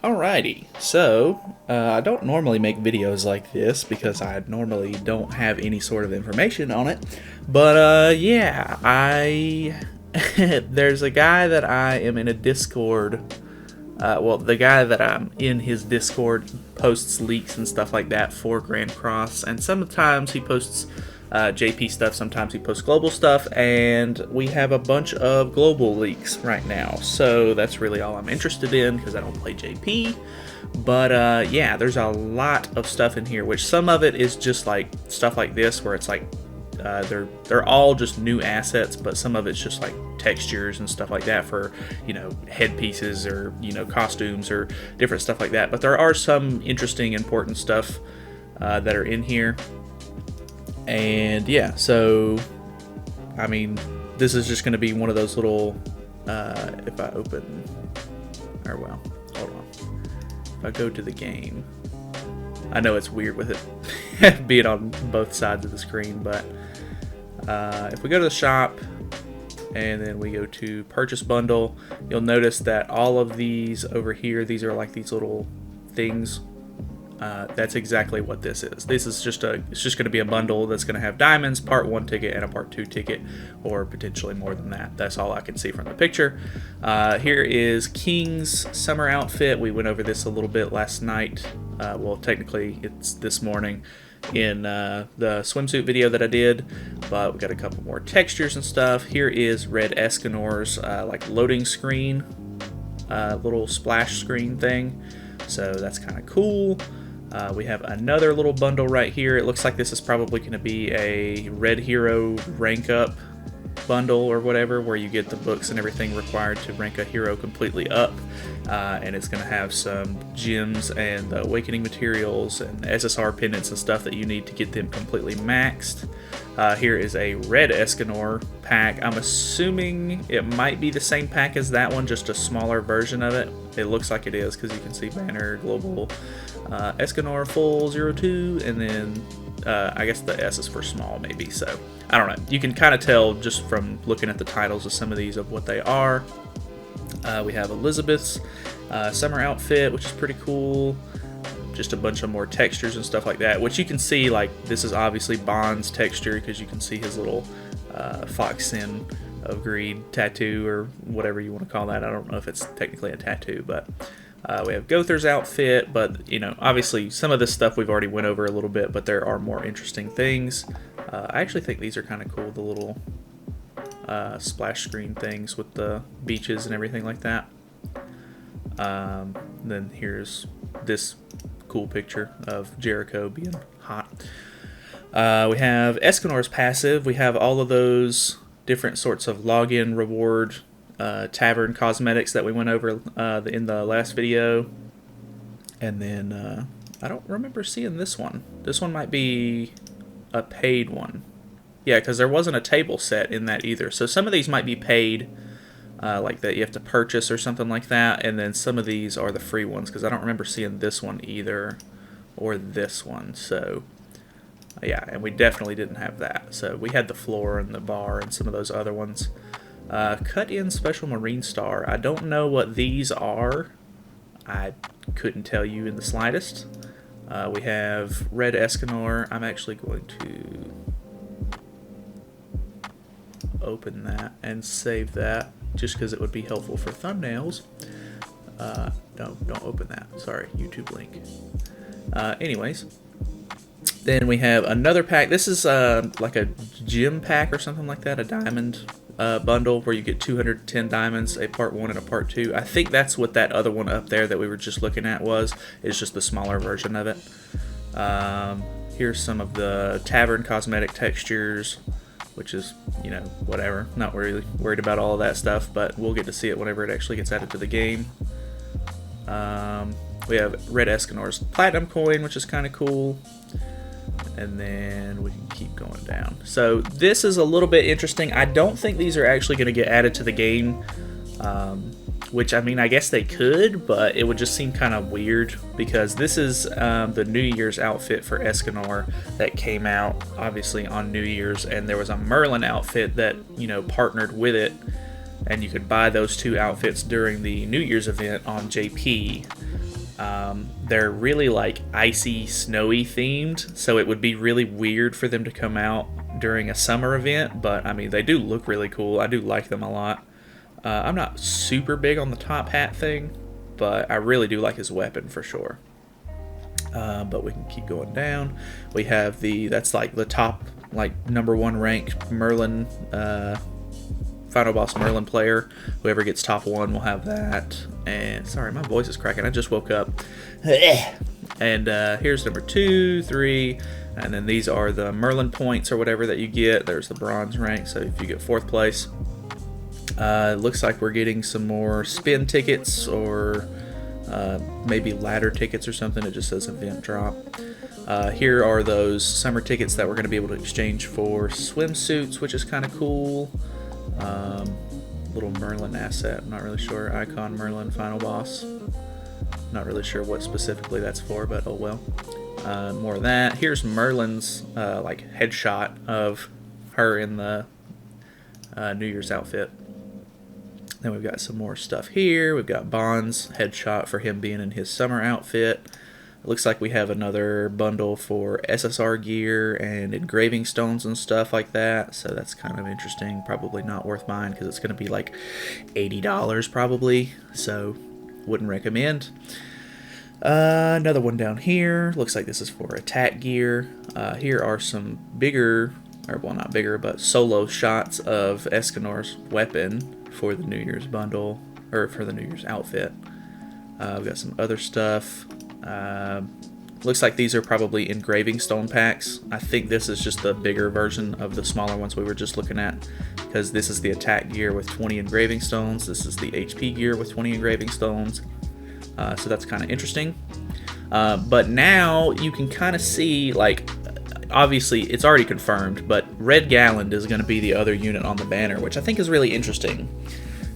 Alrighty, so I don't normally make videos like this because I normally don't have any sort of information on it. But yeah, I there's a guy that I am in a Discord. Well, the guy that I'm in his Discord posts leaks and stuff like that for Grand Cross, and sometimes he posts JP stuff, sometimes he posts global stuff, and we have a bunch of global leaks right now. So that's really all I'm interested in because I don't play JP. But yeah, there's a lot of stuff in here, which some of it is just like stuff like this, where it's like they're all just new assets, but some of it's just like textures and stuff like that for, you know, headpieces or, you know, costumes or different stuff like that. But there are some interesting, important stuff that are in here. And yeah, so I mean, this is just going to be one of those little if I open, or well, hold on, if I go to the game, I know it's weird with it being on both sides of the screen, but if we go to the shop and then we go to purchase bundle, you'll notice that all of these over here, these are like these little things. That's exactly what this is. This is just it's just going to be a bundle that's going to have diamonds, part 1 ticket, and a part 2 ticket, or potentially more than that. That's all I can see from the picture. Here is King's summer outfit. We went over this a little bit last night. Well, technically it's this morning in the swimsuit video that I did, but we got a couple more textures and stuff. Here is Red S Kannur's like loading screen, little splash screen thing. So that's kind of cool. We have another little bundle right here. It looks like this is probably going to be a Red Hero rank up bundle or whatever, where you get the books and everything required to rank a hero completely up. And it's going to have some gems and awakening materials and SSR pendants and stuff that you need to get them completely maxed. Here is a Red S Kannur pack. I'm assuming it might be the same pack as that one, just a smaller version of it. It looks like it is because you can see banner, global, S Kannur full 02, and then I guess the S is for small maybe. So I don't know. You can kind of tell just from looking at the titles of some of these of what they are. We have Elizabeth's summer outfit, which is pretty cool. Just a bunch of more textures and stuff like that, which you can see, like, this is obviously Bond's texture because you can see his little fox sin of greed tattoo, or whatever you want to call that. I don't know if it's technically a tattoo, but we have Gother's outfit. But, you know, obviously some of this stuff we've already went over a little bit, but there are more interesting things. I actually think these are kind of cool, the little splash screen things with the beaches and everything like that. Then here's this cool picture of Jericho being hot. We have S Kannur's passive. We have all of those different sorts of login reward Tavern cosmetics that we went over in the last video. And then I don't remember seeing this one. This one might be a paid one. Yeah, because there wasn't a table set in that either. So some of these might be paid, like that you have to purchase or something like that. And then some of these are the free ones, because I don't remember seeing this one either, or this one. So yeah, and we definitely didn't have that. So we had the floor and the bar and some of those other ones. Cut in Special Marine Star. I don't know what these are. I couldn't tell you in the slightest. We have Red S Kannur. I'm actually going to open that and save that just because it would be helpful for thumbnails. Don't open that. Sorry, YouTube link. Anyways, then we have another pack. This is like a gem pack or something like that, a diamond bundle where you get 210 diamonds, a part 1 and a part 2. I think that's what that other one up there that we were just looking at was. It's just the smaller version of it. Here's some of the Tavern cosmetic textures, which is, you know, whatever. Not really worried about all of that stuff, but we'll get to see it whenever it actually gets added to the game. We have Red S Kannur's Platinum coin, which is kind of cool. And then we can keep going down. So this is a little bit interesting. I don't think these are actually going to get added to the game, which, I mean, I guess they could, but it would just seem kind of weird because this is the New Year's outfit for S Kannur that came out obviously on New Year's, and there was a Merlin outfit that, you know, partnered with it and you could buy those 2 outfits during the New Year's event on JP. They're really like icy, snowy themed, so it would be really weird for them to come out during a summer event, but I mean, they do look really cool. I do like them a lot. I'm not super big on the top hat thing, but I really do like his weapon for sure. But we can keep going down. We have that's like the top, like #1 ranked Merlin, Final Boss Merlin player. Whoever gets top 1 will have that. And sorry, my voice is cracking. I just woke up. And here's number 2, 3, and then these are the Merlin points or whatever that you get. There's the bronze rank, so if you get 4th place. It looks like we're getting some more spin tickets or maybe ladder tickets or something. It just says event drop. Here are those summer tickets that we're going to be able to exchange for swimsuits, which is kind of cool. Little Merlin asset, I'm not really sure. Icon Merlin Final Boss. Not really sure what specifically that's for, but oh well. More of that. Here's Merlin's like headshot of her in the New Year's outfit. Then we've got some more stuff here. We've got Bond's headshot for him being in his summer outfit. It looks like we have another bundle for SSR gear and engraving stones and stuff like that. So that's kind of interesting. Probably not worth buying because it's going to be like $80 probably. So wouldn't recommend. Another one down here. Looks like this is for attack gear. Here are some bigger, or well, not bigger, but solo shots of S Kannur's weapon for the New Year's bundle, or for the New Year's outfit. We've got some other stuff. Looks like these are probably engraving stone packs. I think this is just the bigger version of the smaller ones we were just looking at, because this is the attack gear with 20 engraving stones. This is the HP gear with 20 engraving stones. So that's kind of interesting. But now you can kind of see, like, obviously it's already confirmed, but Red Galland is going to be the other unit on the banner, which I think is really interesting,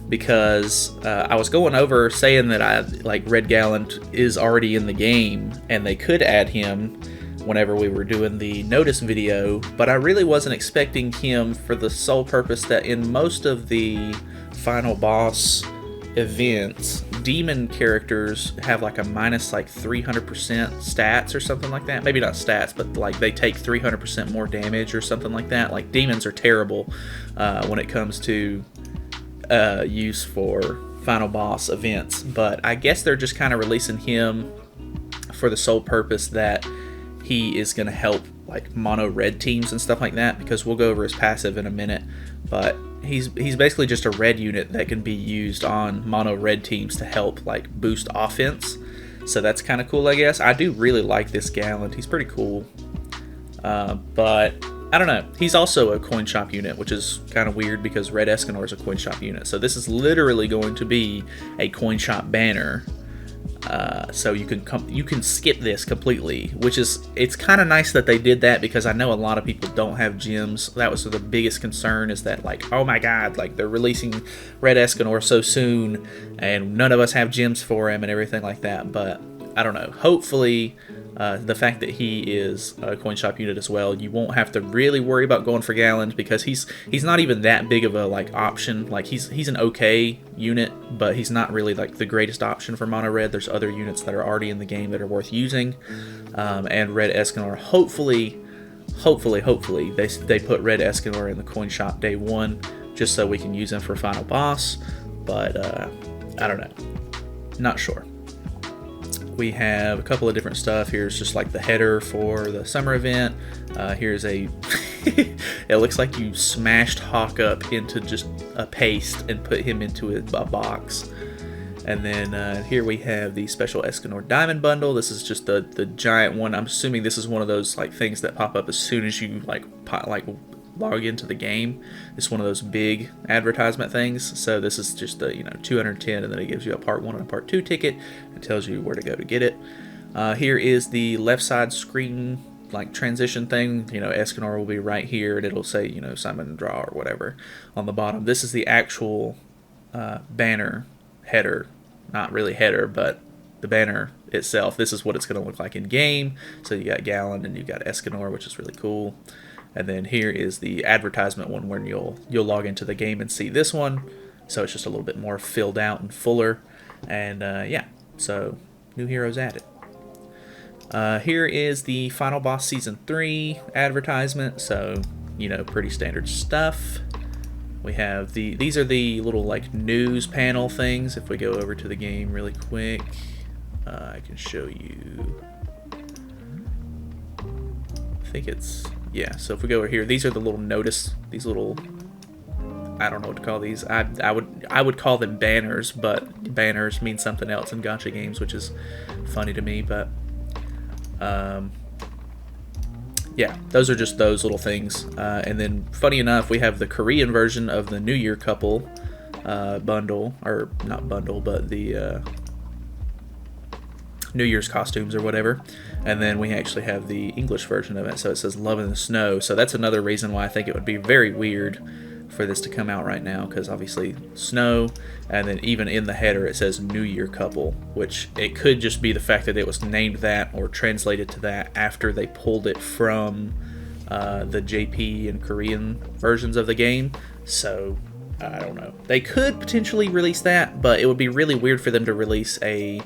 because I was going over saying that Red Galland is already in the game and they could add him whenever we were doing the notice video, but I really wasn't expecting him for the sole purpose that in most of the final boss events, demon characters have like a minus like 300% stats or something like that. Maybe not stats, but like they take 300% more damage or something like that. Like demons are terrible when it comes to use for final boss events, but I guess they're just kind of releasing him for the sole purpose that he is going to help like mono red teams and stuff like that, because we'll go over his passive in a minute, but he's basically just a red unit that can be used on mono red teams to help like boost offense. So that's kind of cool, I guess. I do really like this Galland. He's pretty cool, but I don't know. He's also a coin shop unit, which is kind of weird because Red S Kannur is a coin shop unit. So this is literally going to be a coin shop banner. So you can skip this completely, which is, it's kind of nice that they did that, because I know a lot of people don't have gems. That was the biggest concern, is that like, oh my god, like they're releasing Red S Kannur so soon and none of us have gems for him and everything like that. But I don't know. Hopefully, the fact that he is a coin shop unit as well, you won't have to really worry about going for Galland, because he's not even that big of a like option. Like he's an okay unit, but he's not really like the greatest option for mono red. There's other units that are already in the game that are worth using, and Red S Kannur, hopefully they put Red S Kannur in the coin shop day 1 just so we can use him for final boss. But I don't know, not sure. We have a couple of different stuff. Here's just like the header for the summer event. Here's a it looks like you smashed Hawk up into just a paste and put him into a box. And then here we have the special S Kannur Diamond Bundle. This is just the giant one. I'm assuming this is one of those like things that pop up as soon as you log into the game. It's one of those big advertisement things. So this is just the 210, and then it gives you a part 1 and a part 2 ticket. It tells you where to go to get it. Here is the left side screen like transition thing. S Kannur will be right here, and it'll say Simon Draw or whatever on the bottom. This is the actual banner header. Not really header, but the banner itself. This is what it's going to look like in game. So you got Galland and you got S Kannur, which is really cool. And then here is the advertisement one, where you'll log into the game and see this one. so it's just a little bit more filled out and fuller. And yeah, so new heroes added. Here is the Final Boss Season 3 advertisement, so, you know, pretty standard stuff. We have these are the little like news panel things. If we go over to the game really quick, I can show you. I think it's, yeah, so if we go over here, these are the little these little, I don't know what to call these. I would call them banners, but banners mean something else in gacha games, which is funny to me, but yeah, those are just those little things. And then, funny enough, we have the Korean version of the New Year couple bundle, or not bundle, but the New Year's costumes or whatever. And then we actually have the English version of it, so it says Love in the Snow. So that's another reason why I think it would be very weird for this to come out right now, because obviously snow, and then even in the header it says New Year couple, which it could just be the fact that it was named that or translated to that after they pulled it from the JP and Korean versions of the game. So I don't know, they could potentially release that, but it would be really weird for them to release a,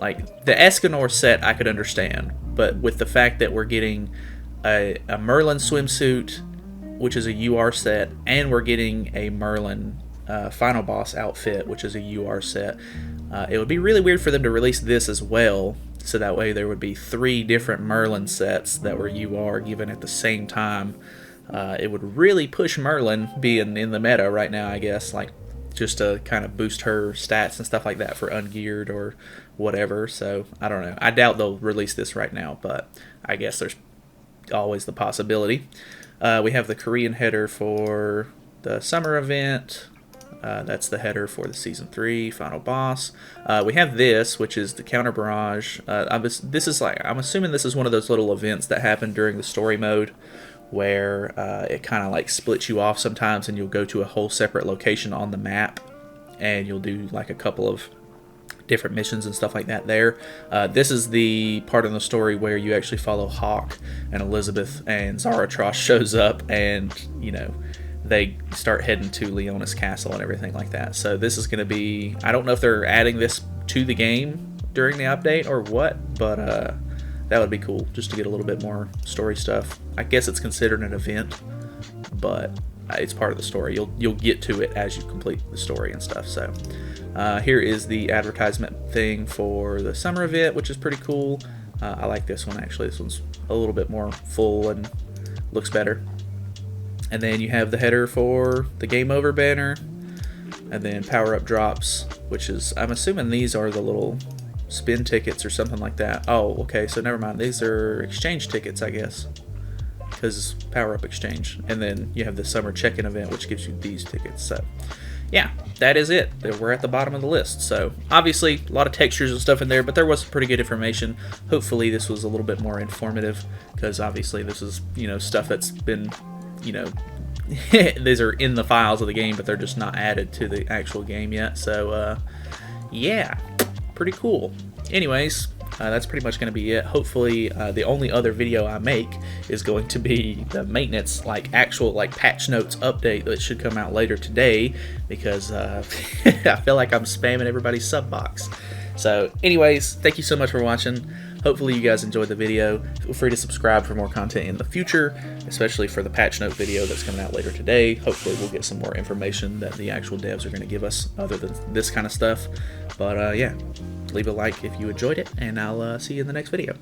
like, the S Kannur set I could understand, but with the fact that we're getting a Merlin swimsuit, which is a UR set, and we're getting a Merlin Final Boss outfit, which is a UR set, it would be really weird for them to release this as well, so that way there would be 3 different Merlin sets that were UR given at the same time. It would really push Merlin being in the meta right now, I guess, like, just to kind of boost her stats and stuff like that for ungeared or whatever. So I don't know, I doubt they'll release this right now, but I guess there's always the possibility. We have the Korean header for the summer event. That's the header for the Season 3 Final Boss. We have this, which is the Counter Barrage. I'm assuming this is one of those little events that happen during the story mode, where it kind of like splits you off sometimes, and you'll go to a whole separate location on the map, and you'll do like a couple of different missions and stuff like that there. This is the part of the story where you actually follow Hawk and Elizabeth, and Zaratrosh shows up, and, you know, they start heading to Leona's castle and everything like that. So this is going to be, I don't know if they're adding this to the game during the update or what, but that would be cool, just to get a little bit more story stuff. I guess it's considered an event, but it's part of the story. You'll get to it as you complete the story and stuff. So here is the advertisement thing for the summer event, which is pretty cool. I like this one, actually. This one's a little bit more full and looks better. And then you have the header for the Game Over banner, and then power-up drops, which is, I'm assuming these are the little spin tickets or something like that. Oh, okay, so never mind. These are exchange tickets, I guess, because power-up exchange. And then you have the summer check-in event, which gives you these tickets. So yeah, that is it. We're at the bottom of the list. So obviously a lot of textures and stuff in there, but there was some pretty good information. Hopefully this was a little bit more informative, because obviously this is, you know, stuff that's been, you know, these are in the files of the game, but they're just not added to the actual game yet. So yeah, pretty cool. Anyways, that's pretty much going to be it. Hopefully the only other video I make is going to be the maintenance, like actual like patch notes update that should come out later today, because I feel like I'm spamming everybody's sub box. So anyways, thank you so much for watching. Hopefully you guys enjoyed the video. Feel free to subscribe for more content in the future, especially for the patch note video that's coming out later today. Hopefully we'll get some more information that the actual devs are going to give us other than this kind of stuff. But yeah, leave a like if you enjoyed it, and I'll see you in the next video.